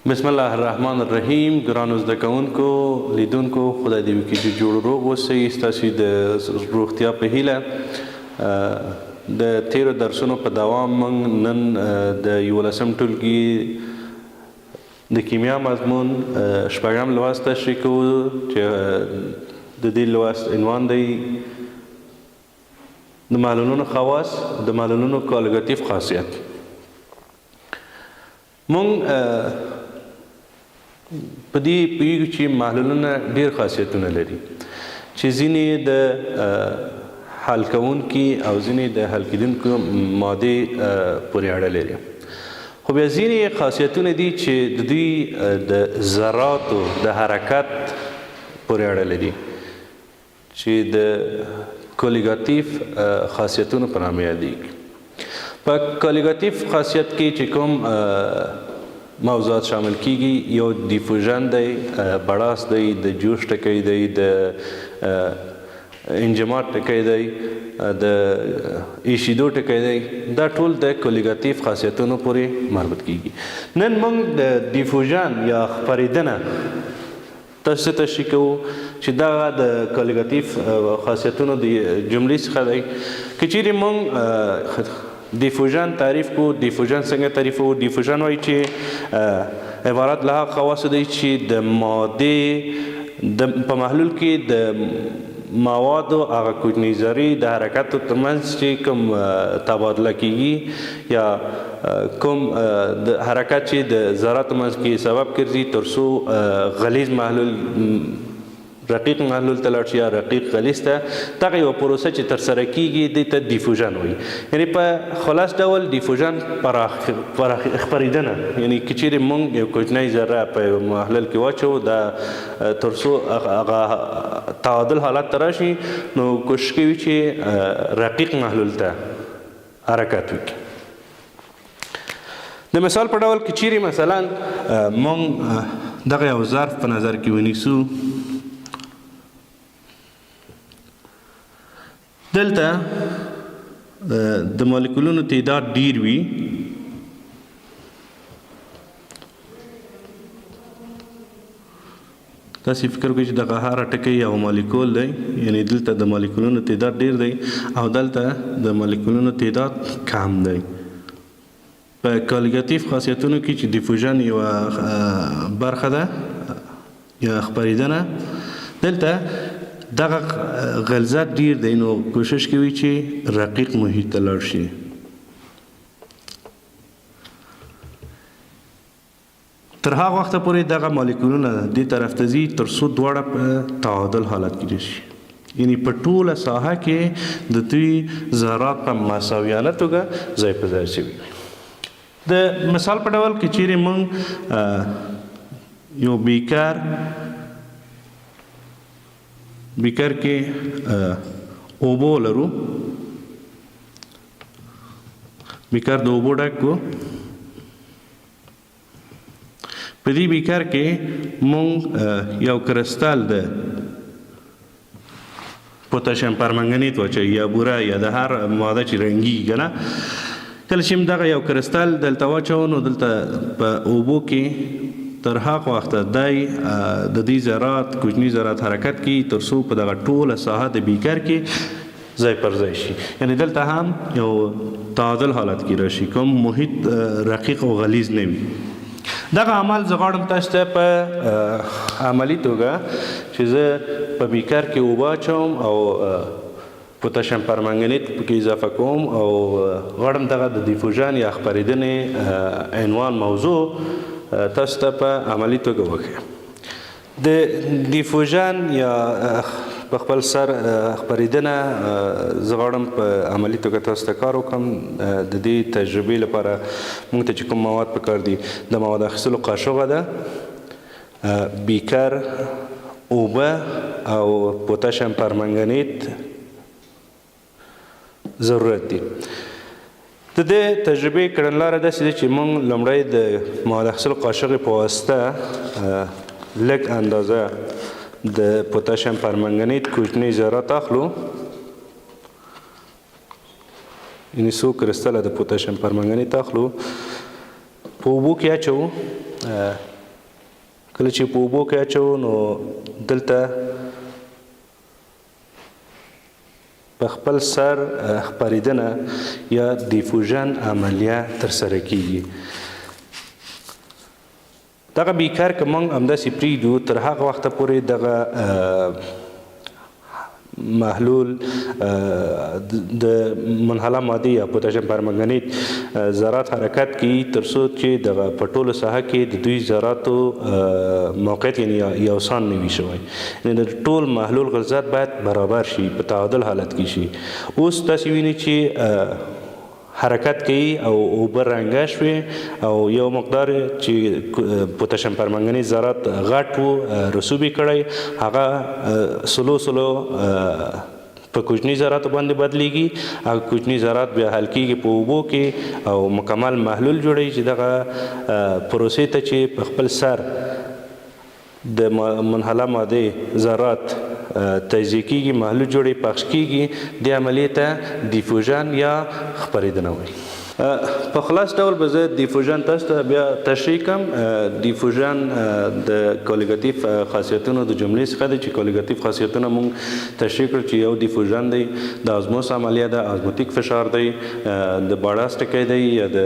بسم الله الرحمن الرحیم. ګرانو زده کوونکو لیدونکو، خدای دې وکړي چې جوړ روغ اوسئ. ستاسو د روغتیا په هیله د تیرو درسونو په دوام موږ نن د 11م ټولګي د کیمیا مضمون شپږم لوست تشریح کوو چې د دې لوست عنوان دی د معلولونو خواص، د معلولونو کوالیګاتیف خاصیت. موږ په دې پوهیږو چې معلولونه ډېر خاصیتونه لري چې ځینې د حل کوونکي او ځینې د حل کیدونکو مادې پورې اړه لري. خو بیا ځینې خاصیتونه دي چې د دوی د ذراتو د حرکت پورې اړه لري چې د کوالیګاتیف خاصیتونو په نامه یادیږي. په کوالیګاتیف خاصیت کې چې کوم موضوعات شامل کیږي، یو دیفوژن دی، بړاس دی، د جوش ټکی دی، د انجماد ټکی دی، د ایشیدو ټکی دی. دا ټول د کوالیګاتیف خاصیتونو پورې مربوط کیږي. نن موږ د دیفوژن یا خپریدنه تاسو ته تشریح کوو چې دا د کوالیګاتیف خاصیتونو د جملې څخه دی. که چیرې موږ دیفوژن تعریف کو، دیفوژن څنګه تعریف کوو؟ دیفوژن وایي چې عبارت له هغه خواصو دی چې د مادې په محلول کې د موادو هغه کوچني ذرې د حرکتو ترمنځ چې کوم تبادله کیږي یا کوم د حرکت چې د ذراتو منځ کې سبب ګرځي تر څو غلیظ محلول رقیق محلول ته لاړ شي یا رقیق غلیظ ته. دغه یوه پروسه چې ترسره کیږي دې ته دیفوژن وایي. یعنې په خلاص ډول دیفوژن خپریدنه، یعنې که چیرې موږ یو کوچنی ذره په یو محلول کې واچوو، دا تر څو هغه تعادل حالت ته راشي نو کوشش کوي چې رقیق محلول ته حرکت وکړي. د مثال په ډول که چیرې مثلا موږ دغه یو ظرف په نظر کې ونیسو، دلته د مالیکولونو تعداد ډیر وي. تاسې فکر کوئ چې دغه هر ټکی یو مالیکول دی، یعنی دلته د مالیکولونو تعداد ډیر دی او دلته د مالیکولونو تعداد کم دی. په کوالیګاتیف خاصیتونو کې چې دیفوژن یوه برخه ده یا خپریدنه، دلته دغه غلظت ډیر دی نو کوشش کوي چې رقیق محیط ته لاړ شي. تر هغه وخته پورې دغه مالیکولونه دې طرف ته ځي تر څو دواړه په تعادل حالت کې راشي، یعنی په ټوله ساحه کې د دوی ذرات په مساویانه توګه ځای په ځای شوي. د مثال په ډول کې چیرې موږ یو بیکر کې اوبو لرو، بیکر د اوبو ډک کو. په دې بیکر کې موږ یو کرسټال د پوتاشیم پرمنګنیت واچوو یا بوره یا د هر ماده چې رنګیږي که نه. کله چې دغه یو کرسټال دلته واچوو نو دلته په اوبو کې تر هغه وخته دی د دې ذرات کوچني ذرات حرکت کوي تر څو په دغه ټوله ساحه د بیکر کې ځای پر ځای شي، یعنې دلته هم یو تعادل حالت کې راشي، کوم محیط رقیق او غلیظ نه وي. دغه عمل زه غواړم تاسو ته په عملي توګه چې زه په بیکر کې اوبه اچوم او پوتاشیم پرمنګنیت پکې اضافه کوم او غواړم دغه د دیفوژن یا خپریدنې عنوان موضوع تاسو ته په عملي توګه وښیم. د دیفوژن یا په خپل سر خپریدنه زه غواړم په عملي توګه تاسو ته کار وکړم. د دې تجربې لپاره موږ ته چې کوم مواد پکار دي، د مواد اخیستلو قاشوغه ده، بیکر، اوبه او پوتاشیم پرمنګنیت ضرورت دي. د دې تجربې کړنلاره داسې ده چې موږ لومړی د مواد اخیستلو قاشغې په واسطه لږ اندازه د پوتاشیم پرمنګنیت کوچني ذرات اخلو، یعنې څو کرسټله د پوتاشیم پرمنګنیت اخلو، په اوبو کې اچوو، کله چې په اوبو کې اچوو نو دلته په خپل سر خپریدنه یا دیفوژن عملیه ترسره کیږي. دغه بیکر که موږ همداسې پرېږدو تر هغه وخته پورې دغه محلول د منحله مادې یا پوتاشیم پرمنګنیت ذرات حرکت کوي تر څو چې دغه په ټولو ساحه کې د دوی ذراتو موقعیت یعنې یوسان نه وي شوی، یعنې د ټول محلول غلظت باید برابر شي، په تعادل حالت کې شي. اوس تاسې وینئ چې حرکت کوي او اوبه رنګه شوې او یو مقدار چې پوتاشیم پرمنګنیت ذرات غټ و رسوب یې کړی هغه سلو په کوچني ذراتو باندې بدلیږي. هغه کوچني ذرات بیا حل کیږي په اوبو کې او مکمل محلول جوړوي چې دغه پروسې ته چې په خپل سر د منحله مادې ذرات تجزیه کیږي، محلول جوړي، پخش کیږي، دې عملیې ته دیفوژن یا خپریدنه وایي. په خلاص ډول به زه دیفوژن تاسو ته بیا تشریح کړم. دیفوژن د کولیګاتیف خاصیتونو د جملې څخه دی چې کولیګاتیف خاصیتونه موږ تشریح کړو چې یو دیفوژن دی، د ازموس عملیه ده، ازموتیک فشار دی، د باډاس ټکی دی یا د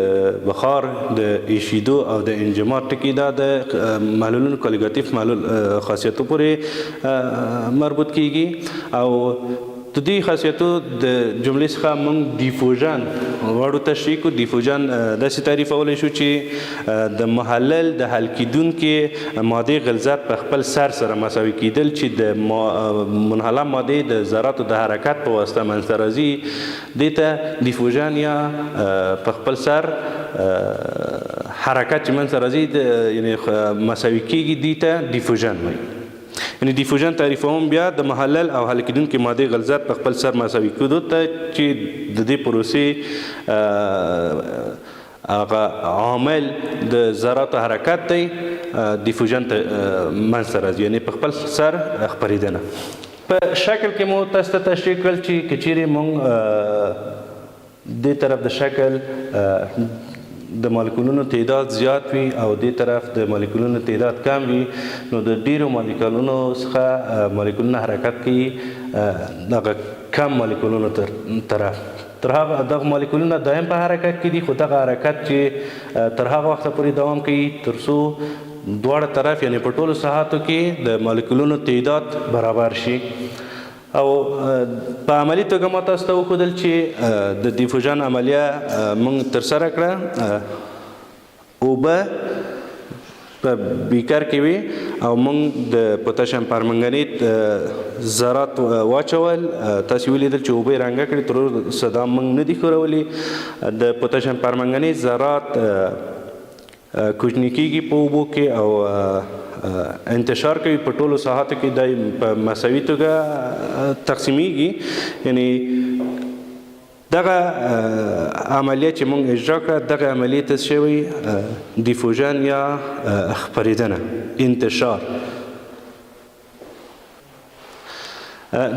بخار د ایشیدو او د انجماد ټکی دا د محلولونو کولیګاتیف محلول خاصیتو پورې مربوط کیږي. او د دې خاصیتو د جملې څخه موږ دیفوژن غواړو تشریح کړو. دیفوژن داسې تعریفولی شو چې د محلل د حل کیدونکې مادې غلظت په خپل سره مساوي کیدل چې د منحله مادې د ذراتو د حرکت په واسطه منځته راځي، دې ته دیفوژن یا په خپل سر حرکت چې منځته راځي یعنې مساوي کیږي، دې ته دیفوژن وایي. یعنې دیفوژن تعریفوم بیا د محلل او حل کیدونکې مادې غلظت په خپل سر مساوي کېدو ته چې د دې پروسې هغه عامل د ذراتو حرکت دی، دیفوژن ته منځته راځي، یعنې په خپل سر خپریدنه. په شکل کې مو تاسو ته تشریح کړل چې که چیرې موږ دې طرف د شکل د مالیکولونو تعداد زیات وي او دې طرف د مالیکولونو تعداد کم وي، نو د ډیرو مالیکولونو څخه مالیکولونه حرکت کوي دغه کم مالیکولونو طرف. تر هغه دغه مالیکولونه دایم په حرکت کې دي، خو دغه حرکت چې تر هغه وخته پورې دوام کوي تر څو دواړه طرف یعنې په ټولو ساحاتو کې د مالیکولونو تعداد برابر شي. او په عملي توګه ما تاسو ته وښودل چې د دیفوژن عملیه موږ ترسره کړه. اوبه په بیکر کې وي او موږ د پوتاشیم پرمنګنیت ذرات واچول. تاسو ولیدل چې اوبه یې رنګه کړې، تر اوسه دا موږ نه دي ښورولي. د پوتاشیم پرمنګنیت ذرات کوچني کېږي په اوبو کې او انتشار کوي په ټولو ساحاتو کې، دا په مساوي توګه تقسیمیږي. یعنې دغه عملیه چې موږ اجرا کړه دغه عملیې ته څه وایي؟ دیفوژن یا خپریدنه، انتشار.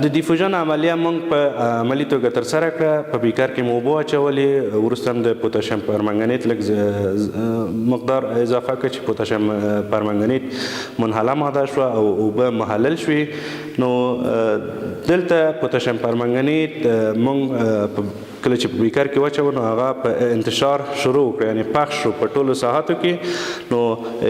د دیفوژن عملیه موږ په عملي توګه ترسره کړه. په بیکر کې مو اوبه واچولې، وروسته هم د پوتاشیم پرمنګنیت لږ مقدار اضافه کړه چې پوتاشیم پرمنګنیت منحله ماده شوه او اوبه محلل شوې. نو دلته پوتاشیم پرمنګنیت موږ کله چې په بیکر کې واچوو نو هغه په انتشار شروع وکړه، یعنې پخش شو په ټولو ساحاتو کې. نو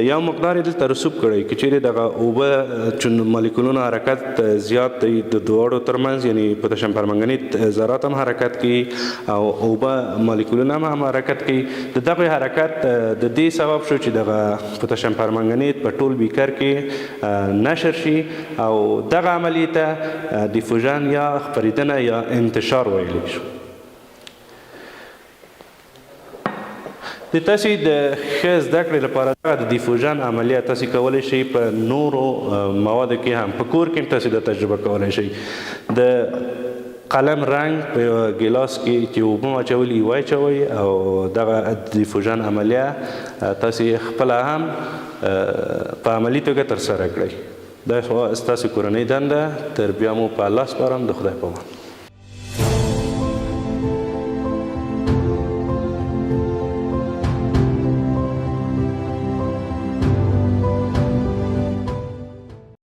یو مقدار یې دلته رسوب کړی، که چیرې دغه اوبه چې مالیکولونو حرکت زیات دی د دواړو ترمنځ، یعنې پوتاشیم پرمنګنیت ذرات هم حرکت کوي او اوبه مالیکولونه هم حرکت کوي. د دغه حرکت د دې سبب شو چې دغه پوتاشیم پرمنګنیت په ټول بیکر کې نشر شي او دغه عملیې ته دیفوژن یا خپریدنه یا انتشار ویلی شو. د تاسې د ښه زده کړې لپاره د دیفوژن عملیه تاسې کولی شئ په نورو موادو کې هم، په کور کې هم تاسې دا تجربه کولی شئ. د قلم رنګ په یو ګیلاس کې چې اوبه واچولي واچوئ او دغه دیفوژن عملیه تاسې خپله هم په عملي توګه ترسره کړئ. دا ستاسې کورنۍ دنده. تر بیا مو په الله سپارم. د خدای په امان.